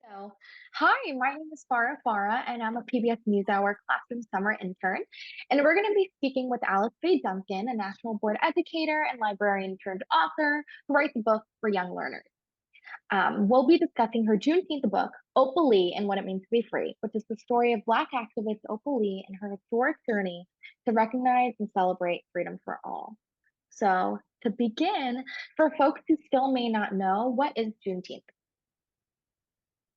So, hi, my name is Fariya Farah, and I'm a PBS NewsHour Classroom summer intern. And we're going to be speaking with Faye Duncan, a national board educator and librarian turned author who writes books for young learners. We'll be discussing her Juneteenth book, Opal Lee and What It Means to Be Free, which is the story of Black activist Opal Lee and her historic journey to recognize and celebrate freedom for all. So, to begin, for folks who still may not know, what is Juneteenth?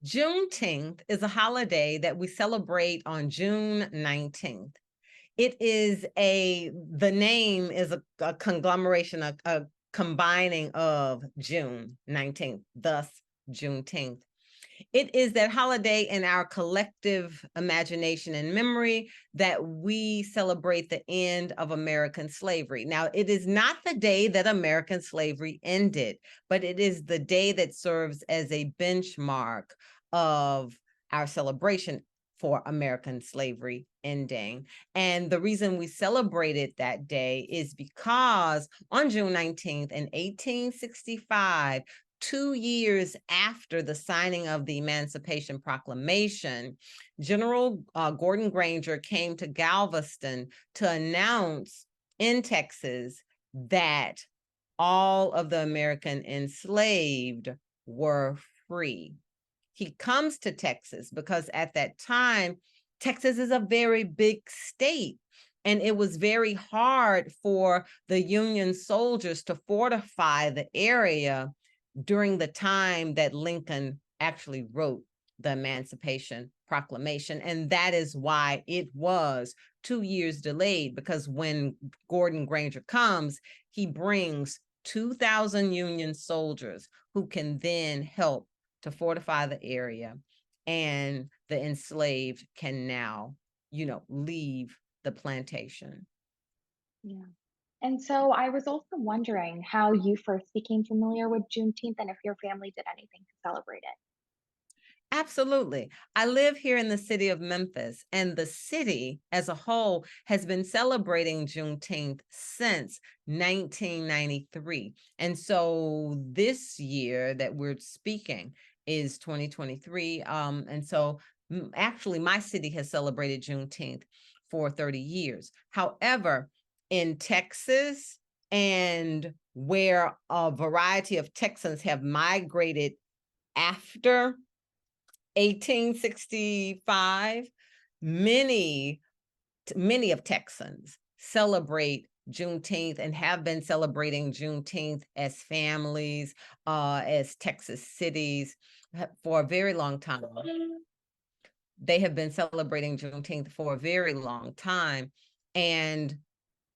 Juneteenth is a holiday that we celebrate on June 19th. The name is a conglomeration, a combining of June 19th, thus Juneteenth. It is that holiday in our collective imagination and memory that we celebrate the end of American slavery. Now, it is not the day that American slavery ended, but it is the day that serves as a benchmark of our celebration for American slavery ending. And the reason we celebrated that day is because on June 19th in 1865, 2 years after the signing of the Emancipation Proclamation, General Gordon Granger came to Galveston to announce in Texas that all of the American enslaved were free. He comes to Texas because at that time, Texas is a very big state. And it was very hard for the Union soldiers to fortify the area during the time that Lincoln actually wrote the Emancipation Proclamation. And that is why it was 2 years delayed, because when Gordon Granger comes, he brings 2,000 Union soldiers who can then help to fortify the area, and the enslaved can now, leave the plantation. Yeah. And so I was also wondering how you first became familiar with Juneteenth and if your family did anything to celebrate it. Absolutely. I live here in the city of Memphis, and the city as a whole has been celebrating Juneteenth since 1993. And so this year that we're speaking is 2023. And so actually, my city has celebrated Juneteenth for 30 years. However, in Texas, and where a variety of Texans have migrated after 1865, many of Texans celebrate Juneteenth and have been celebrating Juneteenth as families, as Texas cities for a very long time. They have been celebrating Juneteenth for a very long time. And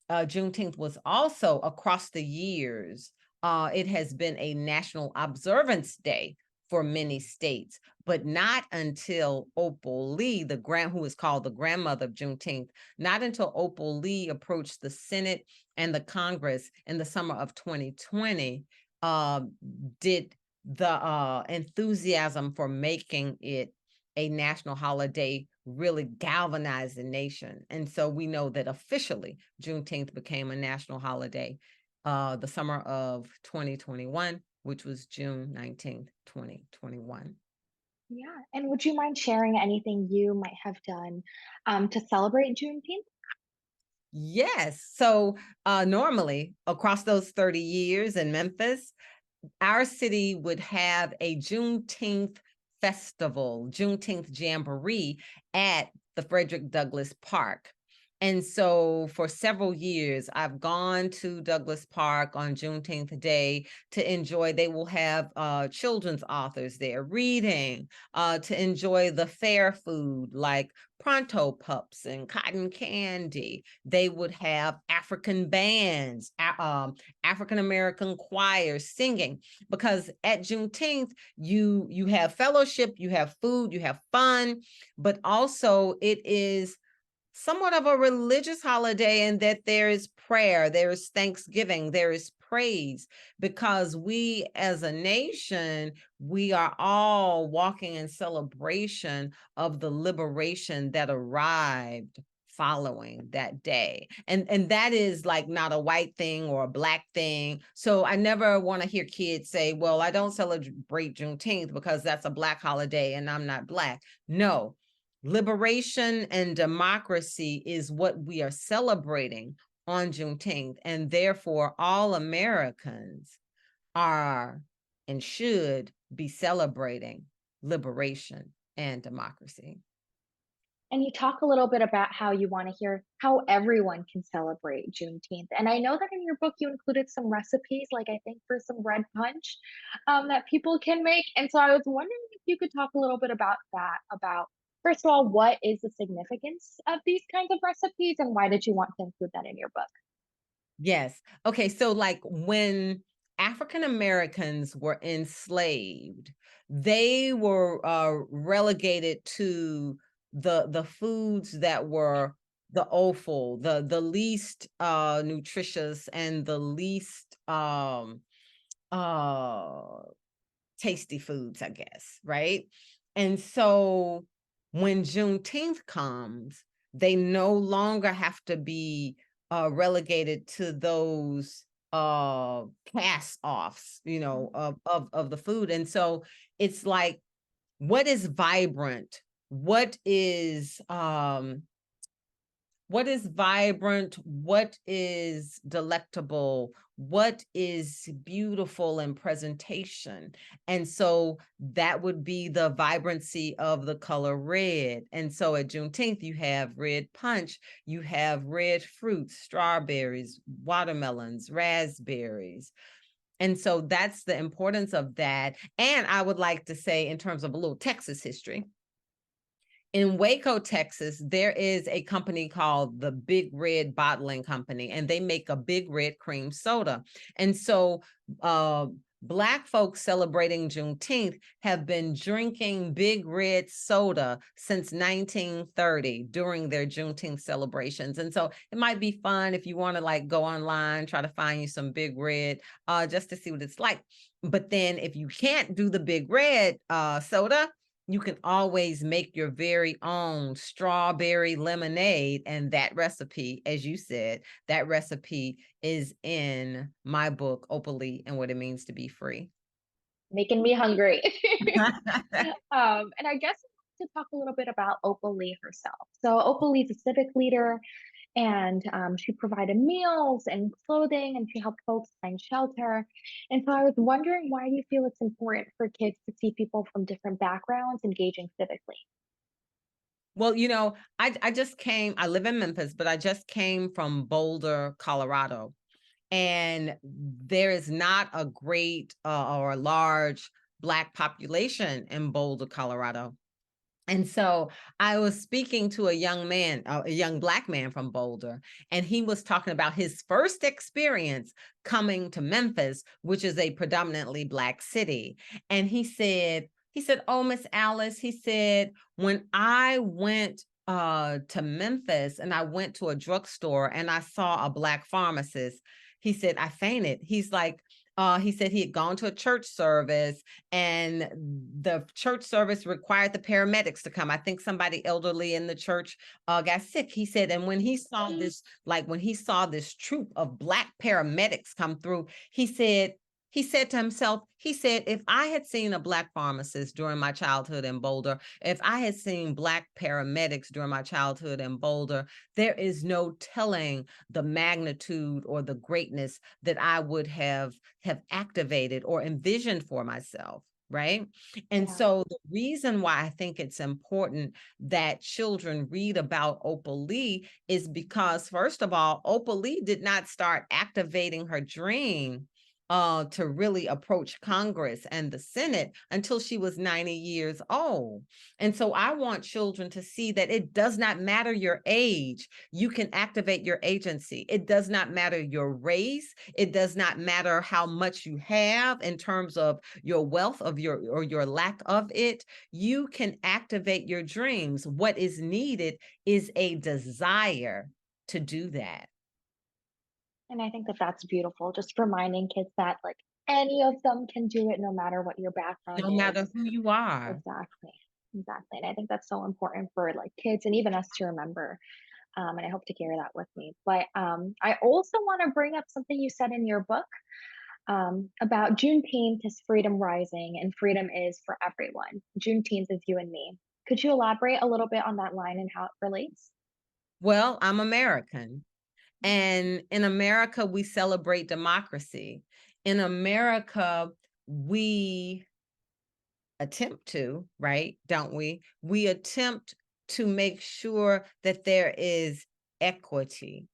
Juneteenth was also across the years, it has been a national observance day for many states, but not until Opal Lee, who is called the grandmother of Juneteenth, not until Opal Lee approached the Senate and the Congress in the summer of 2020, did the enthusiasm for making it a national holiday really galvanize the nation. And so we know that officially Juneteenth became a national holiday the summer of 2021, which was June 19th, 2021. Yeah. And would you mind sharing anything you might have done to celebrate Juneteenth? Yes. So normally across those 30 years in Memphis, our city would have a Juneteenth festival, Juneteenth jamboree at the Frederick Douglass Park. And so for several years, I've gone to Douglass Park on Juneteenth Day to enjoy. They will have children's authors there reading, to enjoy the fair food like Pronto Pups and cotton candy. They would have African bands, African American choirs singing, because at Juneteenth you have fellowship, you have food, you have fun, but also it is somewhat of a religious holiday in that there is prayer, there is thanksgiving, there is praise, because we as a nation, we are all walking in celebration of the liberation that arrived following that day. And that is like not a white thing or a black thing. So I never want to hear kids say, well, I don't celebrate Juneteenth because that's a black holiday and I'm not black. No, liberation and democracy is what we are celebrating on Juneteenth. And therefore, all Americans are and should be celebrating liberation and democracy. And you talk a little bit about how you want to hear how everyone can celebrate Juneteenth. And I know that in your book you included some recipes, like I think for some red punch that people can make. And so I was wondering if you could talk a little bit about that, about first of all, what is the significance of these kinds of recipes and why did you want to include that in your book? Yes. Okay. So, like when African Americans were enslaved, they were relegated to the foods that were the offal, the least nutritious and the least uh tasty foods, I guess, right? And so when Juneteenth comes, they no longer have to be relegated to those cast offs, you know, of the food. And so it's like, what is vibrant? What is what is vibrant, what is delectable, what is beautiful in presentation. And so that would be the vibrancy of the color red. And so at Juneteenth, you have red punch, you have red fruits, strawberries, watermelons, raspberries. And so that's the importance of that. And I would like to say, in terms of a little Texas history, in Waco, Texas, there is a company called the Big Red Bottling Company, and they make a Big Red cream soda. And so Black folks celebrating Juneteenth have been drinking Big Red soda since 1930 during their Juneteenth celebrations. And so it might be fun if you want to like go online, try to find you some Big Red just to see what it's like. But then if you can't do the Big Red soda, you can always make your very own strawberry lemonade. And that recipe, as you said, that recipe is in my book, Opal Lee and What It Means to Be Free. Making me hungry. And I guess to talk a little bit about Opal Lee herself. So Opal Lee's a civic leader and she provided meals and clothing and she helped folks find shelter. And so I was wondering, why do you feel it's important for kids to see people from different backgrounds engaging civically? Well, you know, I just came, I live in Memphis, but I just came from Boulder, Colorado. And there is not a great or a large Black population in Boulder, Colorado. And so I was speaking to a young man, a young Black man from Boulder, and he was talking about his first experience coming to Memphis, which is a predominantly Black city. And he said, oh, Miss Alice, he said, when I went to Memphis and I went to a drugstore and I saw a Black pharmacist, he said, I fainted. He's like, he said he had gone to a church service and the church service required the paramedics to come. I think somebody elderly in the church got sick. He said, and when he saw this, like when he saw this troop of Black paramedics come through, he said to himself, he said, if I had seen a Black pharmacist during my childhood in Boulder, if I had seen Black paramedics during my childhood in Boulder, there is no telling the magnitude or the greatness that I would have activated or envisioned for myself. Right. And Yeah. so the reason why I think it's important that children read about Opal Lee is because, first of all, Opal Lee did not start activating her dream to really approach Congress and the Senate until she was 90 years old. And so I want children to see that it does not matter your age. You can activate your agency. It does not matter your race. It does not matter how much you have in terms of your wealth of your lack of it. You can activate your dreams. What is needed is a desire to do that. And I think that that's beautiful, just reminding kids that like any of them can do it no matter what your background No matter is. who you are. Exactly. Exactly. And I think that's so important for like kids and even us to remember. And I hope to carry that with me. But I also want to bring up something you said in your book about Juneteenth is freedom rising and freedom is for everyone. Juneteenth is you and me. Could you elaborate a little bit on that line and how it relates? Well, I'm American. And in America, we celebrate democracy. In America, we attempt to, right? Don't we? We attempt to make sure that there is equity,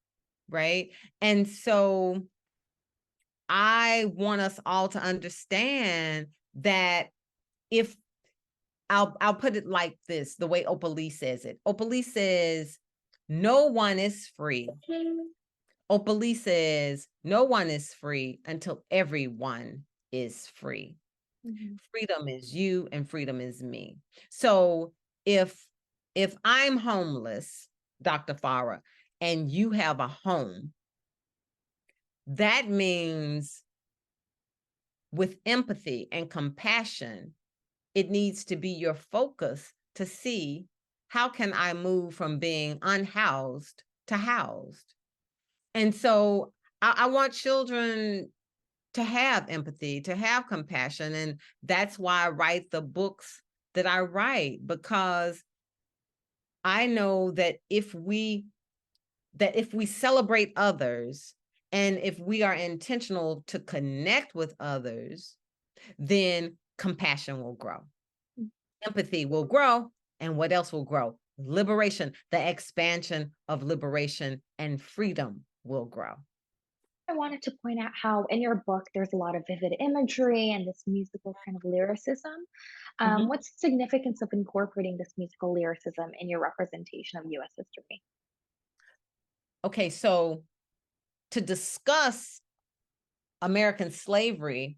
right? And so I want us all to understand that if I'll put it like this, the way Opal Lee says it. Opal Lee says, no one is free. Opal Lee says, no one is free until everyone is free. Mhm. Freedom is you and freedom is me. So if I'm homeless, Dr. Farah, and you have a home, that means with empathy and compassion, it needs to be your focus to see how can I move from being unhoused to housed. And so I want children to have empathy, to have compassion. And that's why I write the books that I write, because I know that if we celebrate others and if we are intentional to connect with others, then compassion will grow. Empathy will grow. And what else will grow? Liberation, the expansion of liberation and freedom will grow. I wanted to point out how in your book there's a lot of vivid imagery and this musical kind of lyricism. Mhm. What's the significance of incorporating this musical lyricism in your representation of US history? Okay, so to discuss American slavery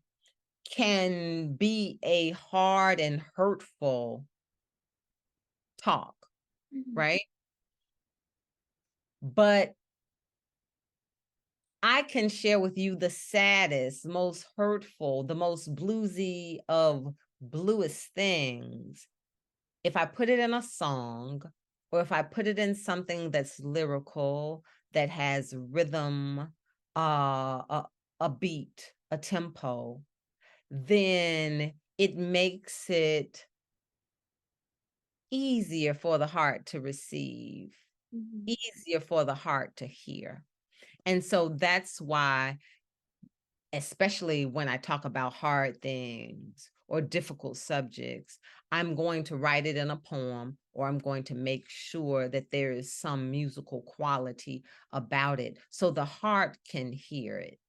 can be a hard and hurtful talk, Mhm. right? But I can share with you the saddest, most hurtful, the most bluesy of bluest things. If I put it in a song, or if I put it in something that's lyrical, that has rhythm, a beat, a tempo, then it makes it easier for the heart to receive, Mhm. easier for the heart to hear. And so that's why, especially when I talk about hard things or difficult subjects, I'm going to write it in a poem, or I'm going to make sure that there is some musical quality about it so the heart can hear it.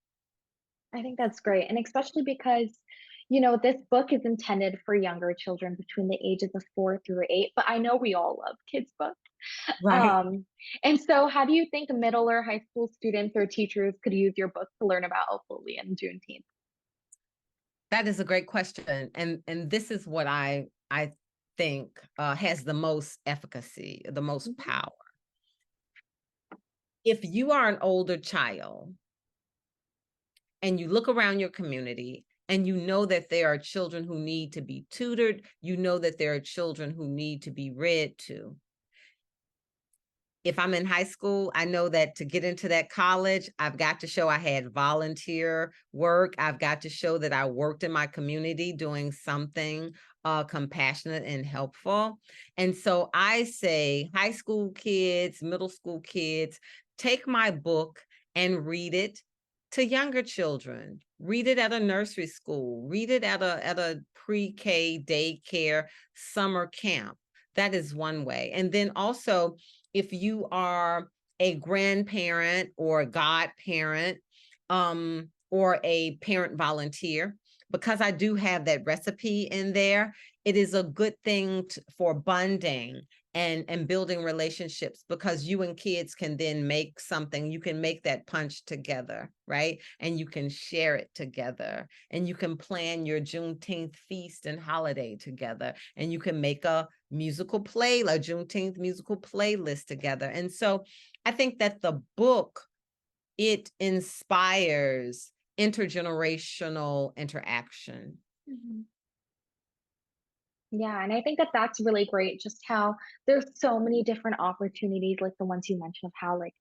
I think that's great. And especially because, this book is intended for younger children between the ages of 4 through 8, but I know we all love kids' books. Right. Um, and so how do you think middle or high school students or teachers could use your book to learn about Opal Lee and Juneteenth? That is a great question. And this is what I think has the most efficacy, the most Mhm. power. If you are an older child and you look around your community and you know that there are children who need to be tutored, you know that there are children who need to be read to. If I'm in high school, I know that to get into that college, I've got to show I had volunteer work. I've got to show that I worked in my community doing something compassionate and helpful. And so I say, high school kids, middle school kids, take my book and read it to younger children. Read it at a nursery school. Read it at a pre-K daycare summer camp. That is one way. And then also, if you are a grandparent or a godparent, or a parent volunteer, because I do have that recipe in there, it is a good thing for bonding and building relationships, because you and kids can then make something. You can make that punch together, right? And you can share it together, and you can plan your Juneteenth feast and holiday together, and you can make a Juneteenth musical playlist together. And so I think that the book, it inspires intergenerational interaction. Mhm. Yeah, and I think that that's really great, just how there's so many different opportunities, like the ones you mentioned of how like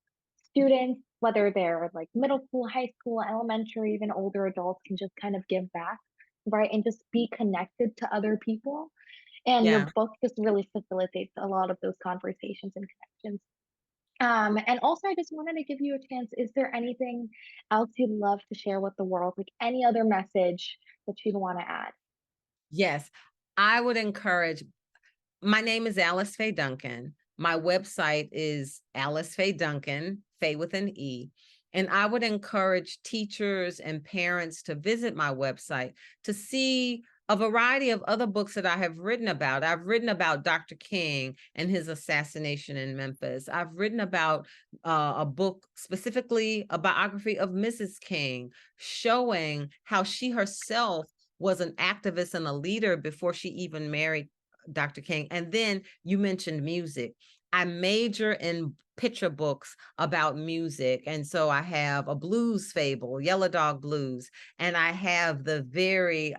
students, whether they're like middle school, high school, elementary, even older adults can just kind of give back, right? And just be connected to other people. And your Yeah. book just really facilitates a lot of those conversations and connections. And also, I just wanted to give you a chance. Is there anything else you'd love to share with the world? Like any other message that you'd want to add? Yes. I would encourage My name is Alice Faye Duncan. My website is Alice Faye Duncan, Faye with an E. And I would encourage teachers and parents to visit my website to see a variety of other books that I have written about. I've written about Dr. King and his assassination in Memphis. I've written about a book, specifically a biography of Mrs. King, showing how she herself was an activist and a leader before she even married Dr. King. And then you mentioned music. I major in picture books about music. And so I have a blues fable, Yellow Dog Blues, and I have the very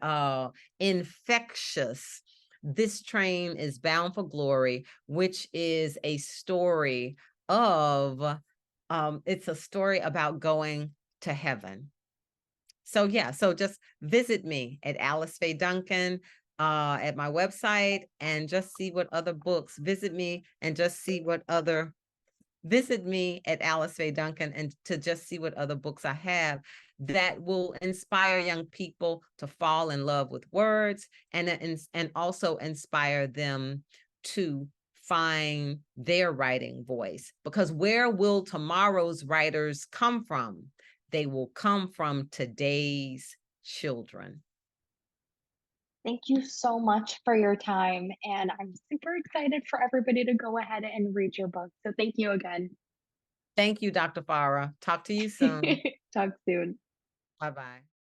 infectious This Train is Bound for Glory, which is a story of it's a story about going to heaven. So yeah, so just visit me at Alice Faye Duncan at my website and just see what other books. Visit me at Alice Faye Duncan and to just see what other books I have that will inspire young people to fall in love with words and also inspire them to find their writing voice. Because where will tomorrow's writers come from? They will come from today's children. Thank you so much for your time. And I'm super excited for everybody to go ahead and read your book. So thank you again. Thank you, Dr. Farah. Talk to you soon. Talk soon. Bye bye.